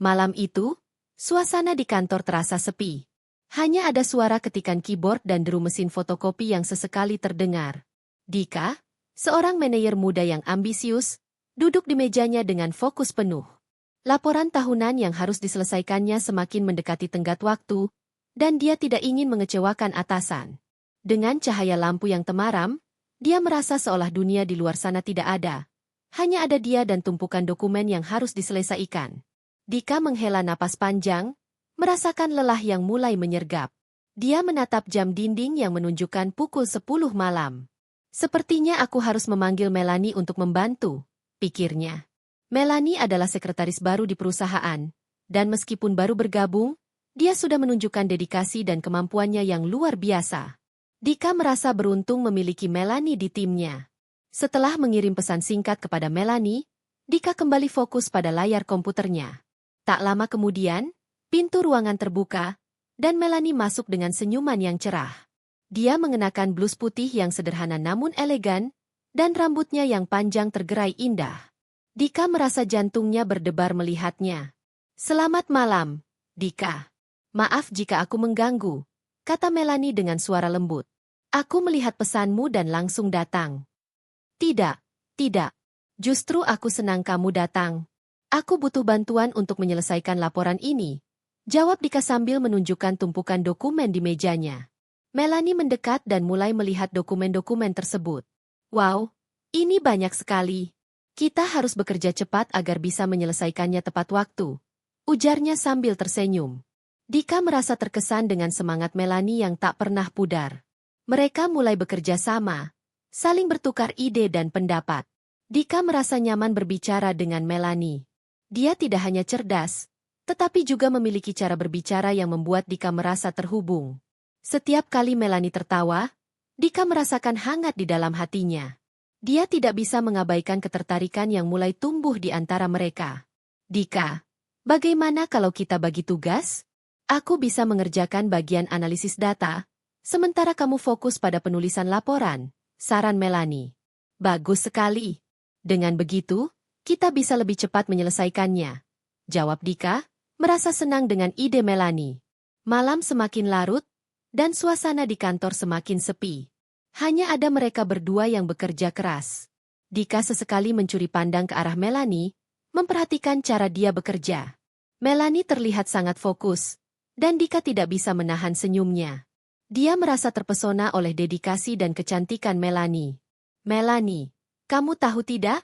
Malam itu, suasana di kantor terasa sepi. Hanya ada suara ketikan keyboard dan deru mesin fotokopi yang sesekali terdengar. Dika, seorang manajer muda yang ambisius, duduk di mejanya dengan fokus penuh. Laporan tahunan yang harus diselesaikannya semakin mendekati tenggat waktu, dan dia tidak ingin mengecewakan atasan. Dengan cahaya lampu yang temaram, dia merasa seolah dunia di luar sana tidak ada. Hanya ada dia dan tumpukan dokumen yang harus diselesaikan. Dika menghela napas panjang, merasakan lelah yang mulai menyergap. Dia menatap jam dinding yang menunjukkan pukul 10 malam. Sepertinya aku harus memanggil Melanie untuk membantu, pikirnya. Melanie adalah sekretaris baru di perusahaan, dan meskipun baru bergabung, dia sudah menunjukkan dedikasi dan kemampuannya yang luar biasa. Dika merasa beruntung memiliki Melanie di timnya. Setelah mengirim pesan singkat kepada Melanie, Dika kembali fokus pada layar komputernya. Tak lama kemudian, pintu ruangan terbuka, dan Melanie masuk dengan senyuman yang cerah. Dia mengenakan blus putih yang sederhana namun elegan, dan rambutnya yang panjang tergerai indah. Dika merasa jantungnya berdebar melihatnya. "Selamat malam, Dika. Maaf jika aku mengganggu," kata Melanie dengan suara lembut. "Aku melihat pesanmu dan langsung datang." Tidak. Justru aku senang kamu datang. Aku butuh bantuan untuk menyelesaikan laporan ini," jawab Dika sambil menunjukkan tumpukan dokumen di mejanya. Melanie mendekat dan mulai melihat dokumen-dokumen tersebut. "Wow, ini banyak sekali. Kita harus bekerja cepat agar bisa menyelesaikannya tepat waktu," ujarnya sambil tersenyum. Dika merasa terkesan dengan semangat Melanie yang tak pernah pudar. Mereka mulai bekerja sama, saling bertukar ide dan pendapat. Dika merasa nyaman berbicara dengan Melanie. Dia tidak hanya cerdas, tetapi juga memiliki cara berbicara yang membuat Dika merasa terhubung. Setiap kali Melanie tertawa, Dika merasakan hangat di dalam hatinya. Dia tidak bisa mengabaikan ketertarikan yang mulai tumbuh di antara mereka. "Dika, bagaimana kalau kita bagi tugas? Aku bisa mengerjakan bagian analisis data, sementara kamu fokus pada penulisan laporan," saran Melanie. "Bagus sekali. Dengan begitu, kita bisa lebih cepat menyelesaikannya," jawab Dika, merasa senang dengan ide Melanie. Malam semakin larut, dan suasana di kantor semakin sepi. Hanya ada mereka berdua yang bekerja keras. Dika sesekali mencuri pandang ke arah Melanie, memperhatikan cara dia bekerja. Melanie terlihat sangat fokus, dan Dika tidak bisa menahan senyumnya. Dia merasa terpesona oleh dedikasi dan kecantikan Melanie. "Melanie, kamu tahu tidak?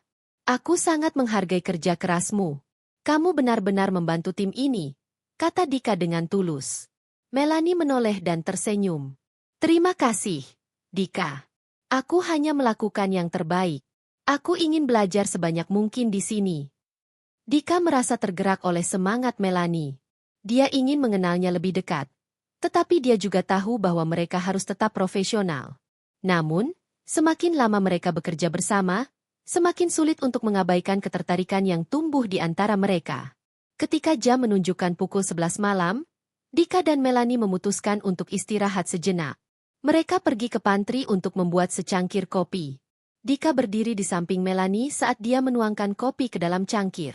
Aku sangat menghargai kerja kerasmu. Kamu benar-benar membantu tim ini," kata Dika dengan tulus. Melanie menoleh dan tersenyum. "Terima kasih, Dika. Aku hanya melakukan yang terbaik. Aku ingin belajar sebanyak mungkin di sini." Dika merasa tergerak oleh semangat Melanie. Dia ingin mengenalnya lebih dekat. Tetapi dia juga tahu bahwa mereka harus tetap profesional. Namun, semakin lama mereka bekerja bersama, semakin sulit untuk mengabaikan ketertarikan yang tumbuh di antara mereka. Ketika jam menunjukkan pukul 11 malam, Dika dan Melanie memutuskan untuk istirahat sejenak. Mereka pergi ke pantry untuk membuat secangkir kopi. Dika berdiri di samping Melanie saat dia menuangkan kopi ke dalam cangkir.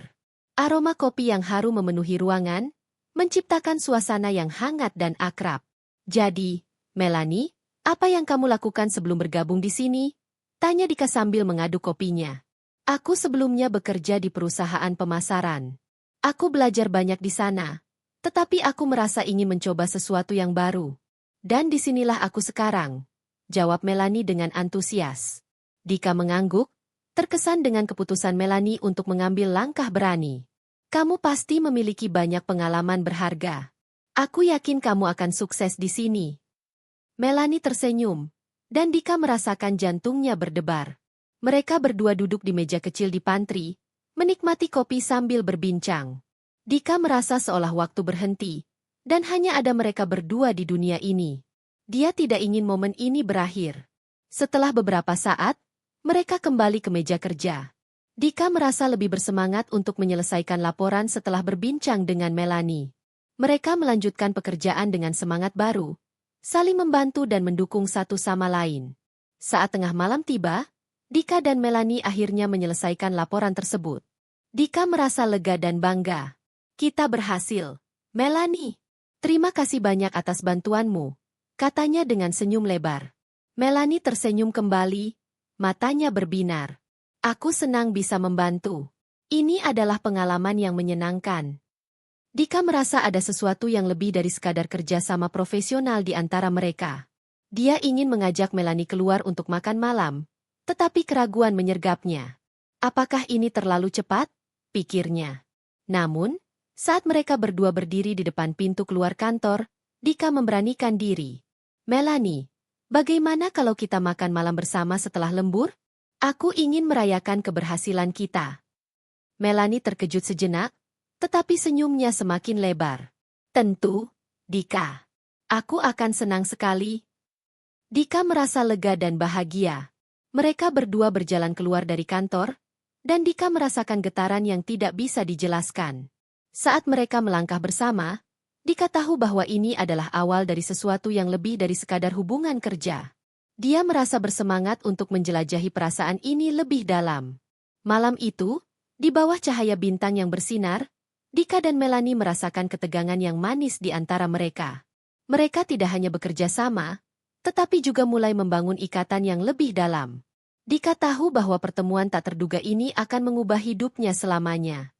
Aroma kopi yang harum memenuhi ruangan, menciptakan suasana yang hangat dan akrab. "Jadi, Melanie, apa yang kamu lakukan sebelum bergabung di sini?" tanya Dika sambil mengaduk kopinya. "Aku sebelumnya bekerja di perusahaan pemasaran. Aku belajar banyak di sana. Tetapi aku merasa ingin mencoba sesuatu yang baru. Dan disinilah aku sekarang," jawab Melanie dengan antusias. Dika mengangguk, terkesan dengan keputusan Melanie untuk mengambil langkah berani. "Kamu pasti memiliki banyak pengalaman berharga. Aku yakin kamu akan sukses di sini." Melanie tersenyum, dan Dika merasakan jantungnya berdebar. Mereka berdua duduk di meja kecil di pantry, menikmati kopi sambil berbincang. Dika merasa seolah waktu berhenti, dan hanya ada mereka berdua di dunia ini. Dia tidak ingin momen ini berakhir. Setelah beberapa saat, mereka kembali ke meja kerja. Dika merasa lebih bersemangat untuk menyelesaikan laporan setelah berbincang dengan Melanie. Mereka melanjutkan pekerjaan dengan semangat baru, saling membantu dan mendukung satu sama lain. Saat tengah malam tiba, Dika dan Melanie akhirnya menyelesaikan laporan tersebut. Dika merasa lega dan bangga. Kita berhasil. Melanie, terima kasih banyak atas bantuanmu, katanya dengan senyum lebar. Melanie tersenyum kembali, matanya berbinar. Aku senang bisa membantu. Ini adalah pengalaman yang menyenangkan. Dika merasa ada sesuatu yang lebih dari sekadar kerja sama profesional di antara mereka. Dia ingin mengajak Melanie keluar untuk makan malam, tetapi keraguan menyergapnya. Apakah ini terlalu cepat? Pikirnya. Namun, saat mereka berdua berdiri di depan pintu keluar kantor, Dika memberanikan diri. Melanie, bagaimana kalau kita makan malam bersama setelah lembur? Aku ingin merayakan keberhasilan kita. Melanie terkejut sejenak, tetapi senyumnya semakin lebar. Tentu, Dika. Aku akan senang sekali. Dika merasa lega dan bahagia. Mereka berdua berjalan keluar dari kantor, dan Dika merasakan getaran yang tidak bisa dijelaskan. Saat mereka melangkah bersama, Dika tahu bahwa ini adalah awal dari sesuatu yang lebih dari sekadar hubungan kerja. Dia merasa bersemangat untuk menjelajahi perasaan ini lebih dalam. Malam itu, di bawah cahaya bintang yang bersinar, Dika dan Melanie merasakan ketegangan yang manis di antara mereka. Mereka tidak hanya bekerja sama, tetapi juga mulai membangun ikatan yang lebih dalam. Dika tahu bahwa pertemuan tak terduga ini akan mengubah hidupnya selamanya.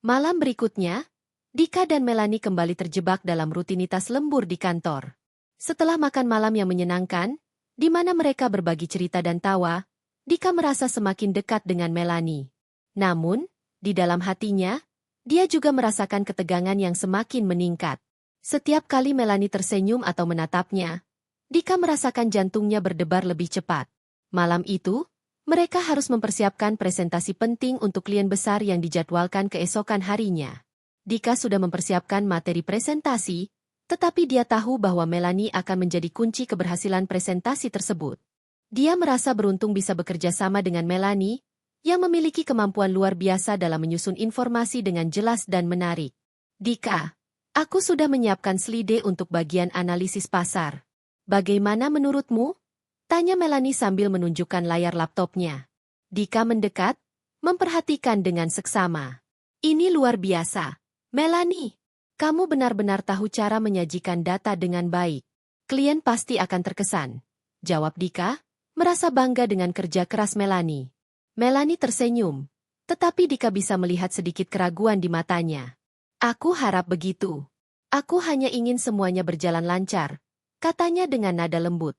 Malam berikutnya, Dika dan Melanie kembali terjebak dalam rutinitas lembur di kantor. Setelah makan malam yang menyenangkan, di mana mereka berbagi cerita dan tawa, Dika merasa semakin dekat dengan Melanie. Namun, di dalam hatinya, dia juga merasakan ketegangan yang semakin meningkat. Setiap kali Melanie tersenyum atau menatapnya, Dika merasakan jantungnya berdebar lebih cepat. Malam itu, mereka harus mempersiapkan presentasi penting untuk klien besar yang dijadwalkan keesokan harinya. Dika sudah mempersiapkan materi presentasi, tetapi dia tahu bahwa Melanie akan menjadi kunci keberhasilan presentasi tersebut. Dia merasa beruntung bisa bekerja sama dengan Melanie, yang memiliki kemampuan luar biasa dalam menyusun informasi dengan jelas dan menarik. Dika, aku sudah menyiapkan slide untuk bagian analisis pasar. Bagaimana menurutmu? Tanya Melanie sambil menunjukkan layar laptopnya. Dika mendekat, memperhatikan dengan seksama. Ini luar biasa. Melanie, kamu benar-benar tahu cara menyajikan data dengan baik. Klien pasti akan terkesan. Jawab Dika, merasa bangga dengan kerja keras Melanie. Melanie tersenyum, tetapi Dika bisa melihat sedikit keraguan di matanya. Aku harap begitu. Aku hanya ingin semuanya berjalan lancar, katanya dengan nada lembut.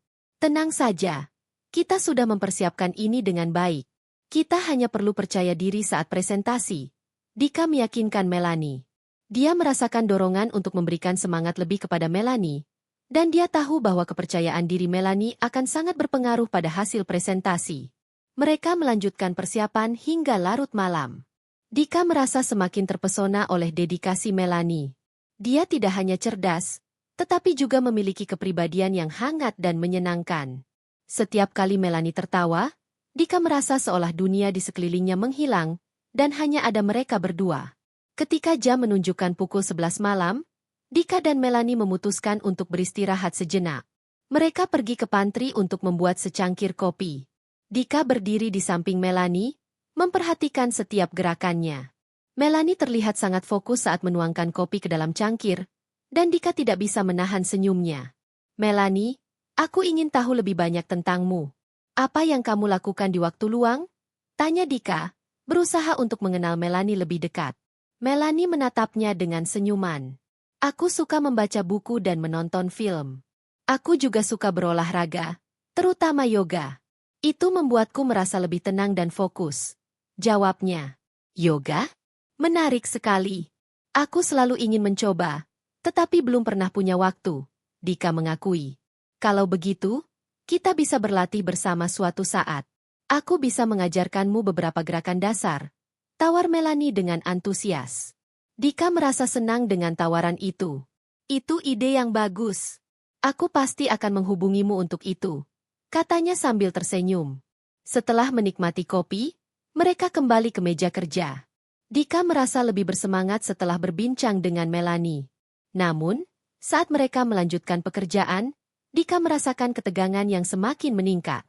Tenang saja, kita sudah mempersiapkan ini dengan baik. Kita hanya perlu percaya diri saat presentasi. Dika meyakinkan Melanie. Dia merasakan dorongan untuk memberikan semangat lebih kepada Melanie, dan dia tahu bahwa kepercayaan diri Melanie akan sangat berpengaruh pada hasil presentasi. Mereka melanjutkan persiapan hingga larut malam. Dika merasa semakin terpesona oleh dedikasi Melanie. Dia tidak hanya cerdas, tetapi juga memiliki kepribadian yang hangat dan menyenangkan. Setiap kali Melanie tertawa, Dika merasa seolah dunia di sekelilingnya menghilang, dan hanya ada mereka berdua. Ketika jam menunjukkan pukul 11 malam, Dika dan Melanie memutuskan untuk beristirahat sejenak. Mereka pergi ke pantry untuk membuat secangkir kopi. Dika berdiri di samping Melanie, memperhatikan setiap gerakannya. Melanie terlihat sangat fokus saat menuangkan kopi ke dalam cangkir, dan Dika tidak bisa menahan senyumnya. Melanie, aku ingin tahu lebih banyak tentangmu. Apa yang kamu lakukan di waktu luang? Tanya Dika, berusaha untuk mengenal Melanie lebih dekat. Melanie menatapnya dengan senyuman. Aku suka membaca buku dan menonton film. Aku juga suka berolahraga, terutama yoga. Itu membuatku merasa lebih tenang dan fokus. Jawabnya. Yoga? Menarik sekali. Aku selalu ingin mencoba, tetapi belum pernah punya waktu, Dika mengakui. Kalau begitu, kita bisa berlatih bersama suatu saat. Aku bisa mengajarkanmu beberapa gerakan dasar. Tawar Melanie dengan antusias. Dika merasa senang dengan tawaran itu. Itu ide yang bagus. Aku pasti akan menghubungimu untuk itu, katanya sambil tersenyum. Setelah menikmati kopi, mereka kembali ke meja kerja. Dika merasa lebih bersemangat setelah berbincang dengan Melanie. Namun, saat mereka melanjutkan pekerjaan, Dika merasakan ketegangan yang semakin meningkat.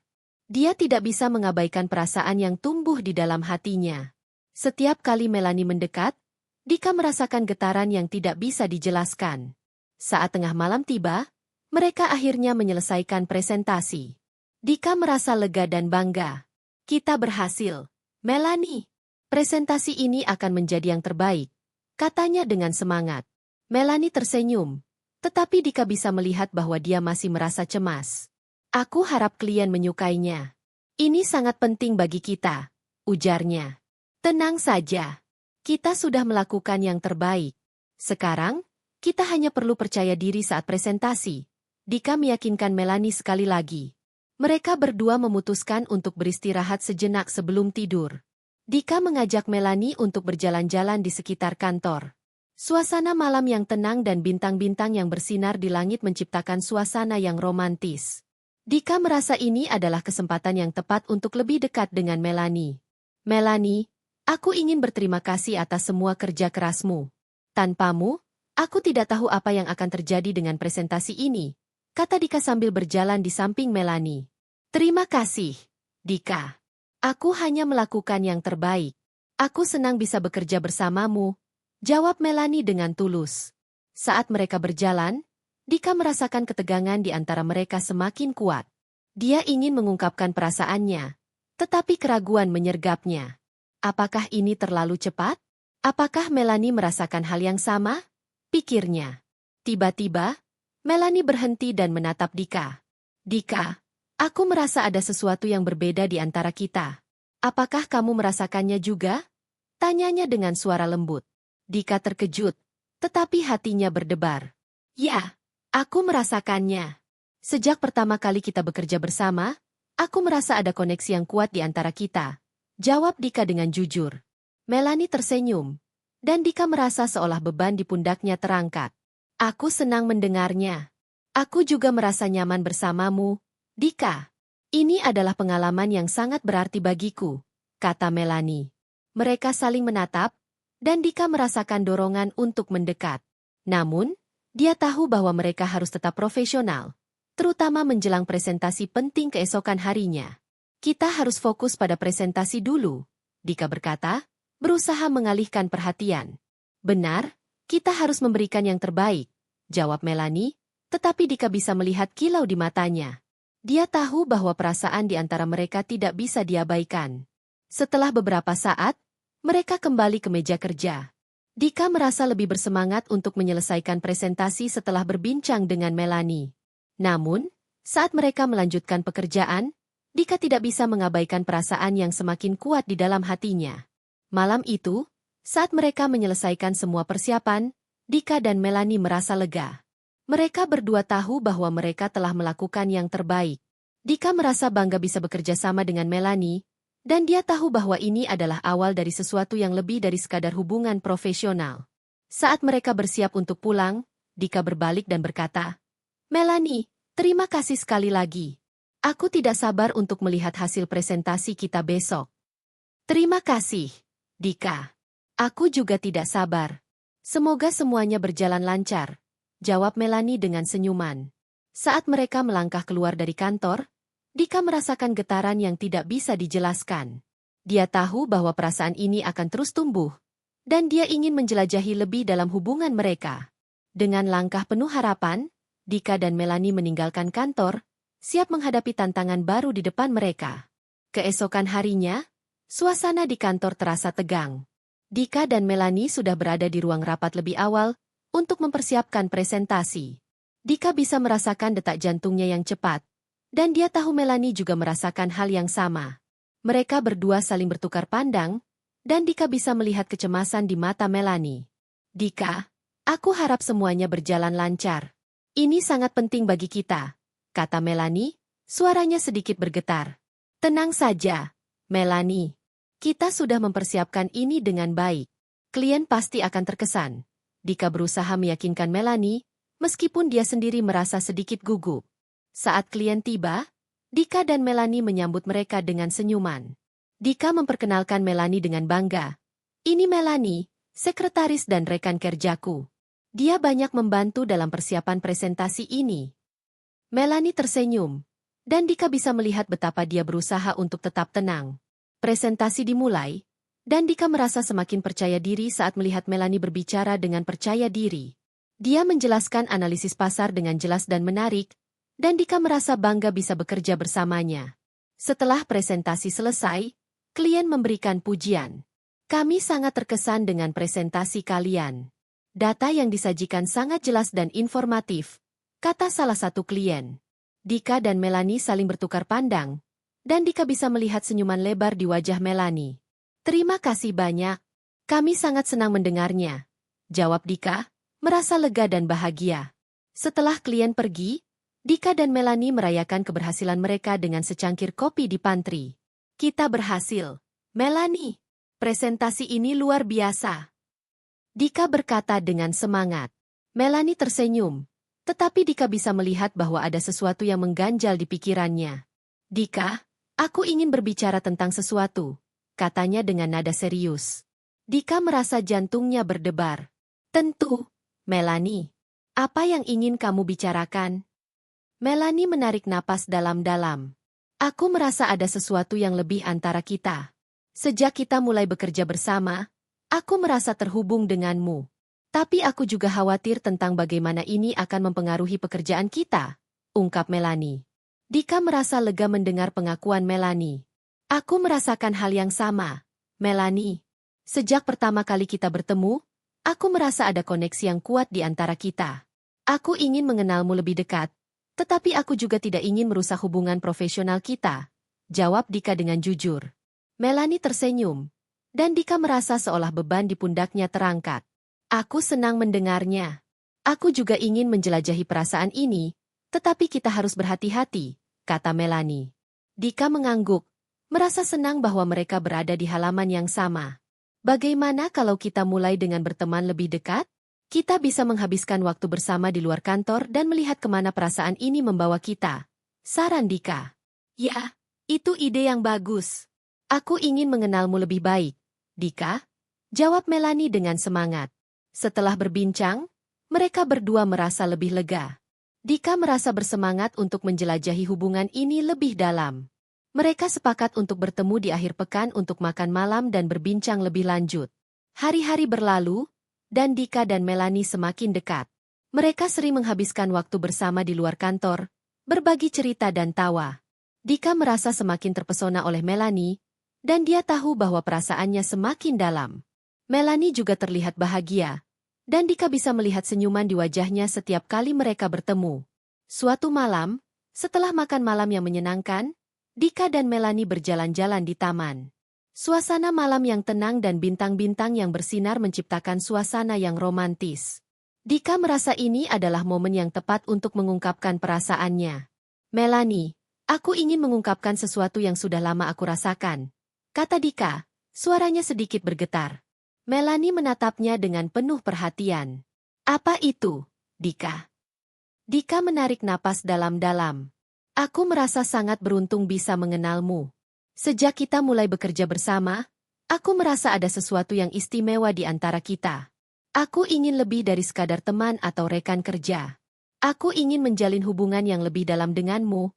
Dia tidak bisa mengabaikan perasaan yang tumbuh di dalam hatinya. Setiap kali Melanie mendekat, Dika merasakan getaran yang tidak bisa dijelaskan. Saat tengah malam tiba, mereka akhirnya menyelesaikan presentasi. Dika merasa lega dan bangga. Kita berhasil, Melanie. Presentasi ini akan menjadi yang terbaik, katanya dengan semangat. Melanie tersenyum, tetapi Dika bisa melihat bahwa dia masih merasa cemas. Aku harap klien menyukainya. Ini sangat penting bagi kita, ujarnya. Tenang saja. Kita sudah melakukan yang terbaik. Sekarang, kita hanya perlu percaya diri saat presentasi. Dika meyakinkan Melanie sekali lagi. Mereka berdua memutuskan untuk beristirahat sejenak sebelum tidur. Dika mengajak Melanie untuk berjalan-jalan di sekitar kantor. Suasana malam yang tenang dan bintang-bintang yang bersinar di langit menciptakan suasana yang romantis. Dika merasa ini adalah kesempatan yang tepat untuk lebih dekat dengan Melanie. Melanie, aku ingin berterima kasih atas semua kerja kerasmu. Tanpamu, aku tidak tahu apa yang akan terjadi dengan presentasi ini, kata Dika sambil berjalan di samping Melanie. Terima kasih, Dika. Aku hanya melakukan yang terbaik. Aku senang bisa bekerja bersamamu, jawab Melanie dengan tulus. Saat mereka berjalan, Dika merasakan ketegangan di antara mereka semakin kuat. Dia ingin mengungkapkan perasaannya, tetapi keraguan menyergapnya. Apakah ini terlalu cepat? Apakah Melanie merasakan hal yang sama? Pikirnya. Tiba-tiba, Melanie berhenti dan menatap Dika. Dika, aku merasa ada sesuatu yang berbeda di antara kita. Apakah kamu merasakannya juga? Tanyanya dengan suara lembut. Dika terkejut, tetapi hatinya berdebar. Ya, aku merasakannya. Sejak pertama kali kita bekerja bersama, aku merasa ada koneksi yang kuat di antara kita. Jawab Dika dengan jujur. Melanie tersenyum, dan Dika merasa seolah beban di pundaknya terangkat. Aku senang mendengarnya. Aku juga merasa nyaman bersamamu, Dika. Ini adalah pengalaman yang sangat berarti bagiku, kata Melanie. Mereka saling menatap, dan Dika merasakan dorongan untuk mendekat. Namun, dia tahu bahwa mereka harus tetap profesional, terutama menjelang presentasi penting keesokan harinya. Kita harus fokus pada presentasi dulu, Dika berkata, berusaha mengalihkan perhatian. Benar, kita harus memberikan yang terbaik, jawab Melanie, tetapi Dika bisa melihat kilau di matanya. Dia tahu bahwa perasaan di antara mereka tidak bisa diabaikan. Setelah beberapa saat, mereka kembali ke meja kerja. Dika merasa lebih bersemangat untuk menyelesaikan presentasi setelah berbincang dengan Melanie. Namun, saat mereka melanjutkan pekerjaan, Dika tidak bisa mengabaikan perasaan yang semakin kuat di dalam hatinya. Malam itu, saat mereka menyelesaikan semua persiapan, Dika dan Melanie merasa lega. Mereka berdua tahu bahwa mereka telah melakukan yang terbaik. Dika merasa bangga bisa bekerja sama dengan Melanie, dan dia tahu bahwa ini adalah awal dari sesuatu yang lebih dari sekadar hubungan profesional. Saat mereka bersiap untuk pulang, Dika berbalik dan berkata, Melanie, terima kasih sekali lagi. Aku tidak sabar untuk melihat hasil presentasi kita besok. Terima kasih, Dika. Aku juga tidak sabar. Semoga semuanya berjalan lancar, jawab Melanie dengan senyuman. Saat mereka melangkah keluar dari kantor, Dika merasakan getaran yang tidak bisa dijelaskan. Dia tahu bahwa perasaan ini akan terus tumbuh, dan dia ingin menjelajahi lebih dalam hubungan mereka. Dengan langkah penuh harapan, Dika dan Melanie meninggalkan kantor, siap menghadapi tantangan baru di depan mereka. Keesokan harinya, suasana di kantor terasa tegang. Dika dan Melanie sudah berada di ruang rapat lebih awal untuk mempersiapkan presentasi. Dika bisa merasakan detak jantungnya yang cepat, dan dia tahu Melanie juga merasakan hal yang sama. Mereka berdua saling bertukar pandang, dan Dika bisa melihat kecemasan di mata Melanie. Dika, aku harap semuanya berjalan lancar. Ini sangat penting bagi kita, kata Melanie, suaranya sedikit bergetar. Tenang saja, Melanie. Kita sudah mempersiapkan ini dengan baik. Klien pasti akan terkesan. Dika berusaha meyakinkan Melanie, meskipun dia sendiri merasa sedikit gugup. Saat klien tiba, Dika dan Melanie menyambut mereka dengan senyuman. Dika memperkenalkan Melanie dengan bangga. Ini Melanie, sekretaris dan rekan kerjaku. Dia banyak membantu dalam persiapan presentasi ini. Melanie tersenyum, dan Dika bisa melihat betapa dia berusaha untuk tetap tenang. Presentasi dimulai, Dan Dika merasa semakin percaya diri saat melihat Melanie berbicara dengan percaya diri. Dia menjelaskan analisis pasar dengan jelas dan menarik, dan Dika merasa bangga bisa bekerja bersamanya. Setelah presentasi selesai, klien memberikan pujian. Kami sangat terkesan dengan presentasi kalian. Data yang disajikan sangat jelas dan informatif, kata salah satu klien. Dika dan Melanie saling bertukar pandang, dan Dika bisa melihat senyuman lebar di wajah Melanie. Terima kasih banyak. Kami sangat senang mendengarnya, jawab Dika, merasa lega dan bahagia. Setelah klien pergi, Dika dan Melanie merayakan keberhasilan mereka dengan secangkir kopi di pantry. Kita berhasil, Melanie. Presentasi ini luar biasa. Dika berkata dengan semangat. Melanie tersenyum, tetapi Dika bisa melihat bahwa ada sesuatu yang mengganjal di pikirannya. Dika, aku ingin berbicara tentang sesuatu, katanya dengan nada serius. Dika merasa jantungnya berdebar. Tentu, Melanie. Apa yang ingin kamu bicarakan? Melanie menarik napas dalam-dalam. Aku merasa ada sesuatu yang lebih antara kita. Sejak kita mulai bekerja bersama, aku merasa terhubung denganmu. Tapi aku juga khawatir tentang bagaimana ini akan mempengaruhi pekerjaan kita, ungkap Melanie. Dika merasa lega mendengar pengakuan Melanie. Aku merasakan hal yang sama, Melanie. Sejak pertama kali kita bertemu, aku merasa ada koneksi yang kuat di antara kita. Aku ingin mengenalmu lebih dekat, tetapi aku juga tidak ingin merusak hubungan profesional kita, jawab Dika dengan jujur. Melanie tersenyum, dan Dika merasa seolah beban di pundaknya terangkat. Aku senang mendengarnya. Aku juga ingin menjelajahi perasaan ini, tetapi kita harus berhati-hati, kata Melanie. Dika mengangguk, merasa senang bahwa mereka berada di halaman yang sama. Bagaimana kalau kita mulai dengan berteman lebih dekat? Kita bisa menghabiskan waktu bersama di luar kantor dan melihat kemana perasaan ini membawa kita. Saran Dika. Ya, itu ide yang bagus. Aku ingin mengenalmu lebih baik, Dika, jawab Melanie dengan semangat. Setelah berbincang, mereka berdua merasa lebih lega. Dika merasa bersemangat untuk menjelajahi hubungan ini lebih dalam. Mereka sepakat untuk bertemu di akhir pekan untuk makan malam dan berbincang lebih lanjut. Hari-hari berlalu, dan Dika dan Melanie semakin dekat. Mereka sering menghabiskan waktu bersama di luar kantor, berbagi cerita dan tawa. Dika merasa semakin terpesona oleh Melanie, dan dia tahu bahwa perasaannya semakin dalam. Melanie juga terlihat bahagia, dan Dika bisa melihat senyuman di wajahnya setiap kali mereka bertemu. Suatu malam, setelah makan malam yang menyenangkan, Dika dan Melanie berjalan-jalan di taman. Suasana malam yang tenang dan bintang-bintang yang bersinar menciptakan suasana yang romantis. Dika merasa ini adalah momen yang tepat untuk mengungkapkan perasaannya. Melanie, aku ingin mengungkapkan sesuatu yang sudah lama aku rasakan, kata Dika, suaranya sedikit bergetar. Melanie menatapnya dengan penuh perhatian. Apa itu, Dika? Dika menarik napas dalam-dalam. Aku merasa sangat beruntung bisa mengenalmu. Sejak kita mulai bekerja bersama, aku merasa ada sesuatu yang istimewa di antara kita. Aku ingin lebih dari sekadar teman atau rekan kerja. Aku ingin menjalin hubungan yang lebih dalam denganmu,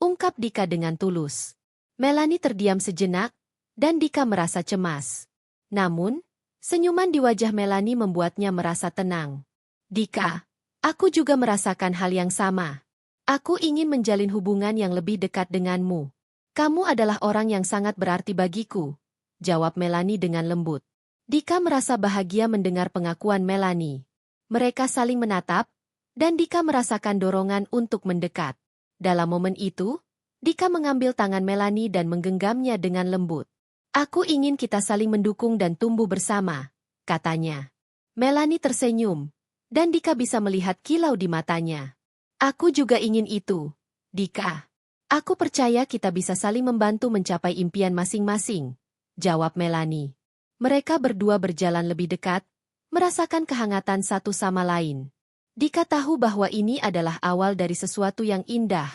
ungkap Dika dengan tulus. Melanie terdiam sejenak, dan Dika merasa cemas. Namun, senyuman di wajah Melanie membuatnya merasa tenang. Dika, aku juga merasakan hal yang sama. Aku ingin menjalin hubungan yang lebih dekat denganmu. Kamu adalah orang yang sangat berarti bagiku, jawab Melanie dengan lembut. Dika merasa bahagia mendengar pengakuan Melanie. Mereka saling menatap, dan Dika merasakan dorongan untuk mendekat. Dalam momen itu, Dika mengambil tangan Melanie dan menggenggamnya dengan lembut. Aku ingin kita saling mendukung dan tumbuh bersama, katanya. Melanie tersenyum, dan Dika bisa melihat kilau di matanya. Aku juga ingin itu, Dika. Aku percaya kita bisa saling membantu mencapai impian masing-masing, jawab Melanie. Mereka berdua berjalan lebih dekat, merasakan kehangatan satu sama lain. Dika tahu bahwa ini adalah awal dari sesuatu yang indah.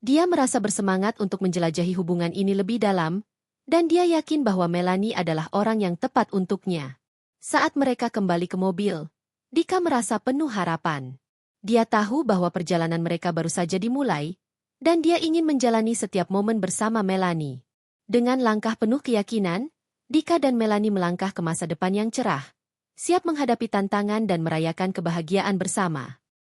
Dia merasa bersemangat untuk menjelajahi hubungan ini lebih dalam, dan dia yakin bahwa Melanie adalah orang yang tepat untuknya. Saat mereka kembali ke mobil, Dika merasa penuh harapan. Dia tahu bahwa perjalanan mereka baru saja dimulai, dan dia ingin menjalani setiap momen bersama Melanie. Dengan langkah penuh keyakinan, Dika dan Melanie melangkah ke masa depan yang cerah, siap menghadapi tantangan dan merayakan kebahagiaan bersama.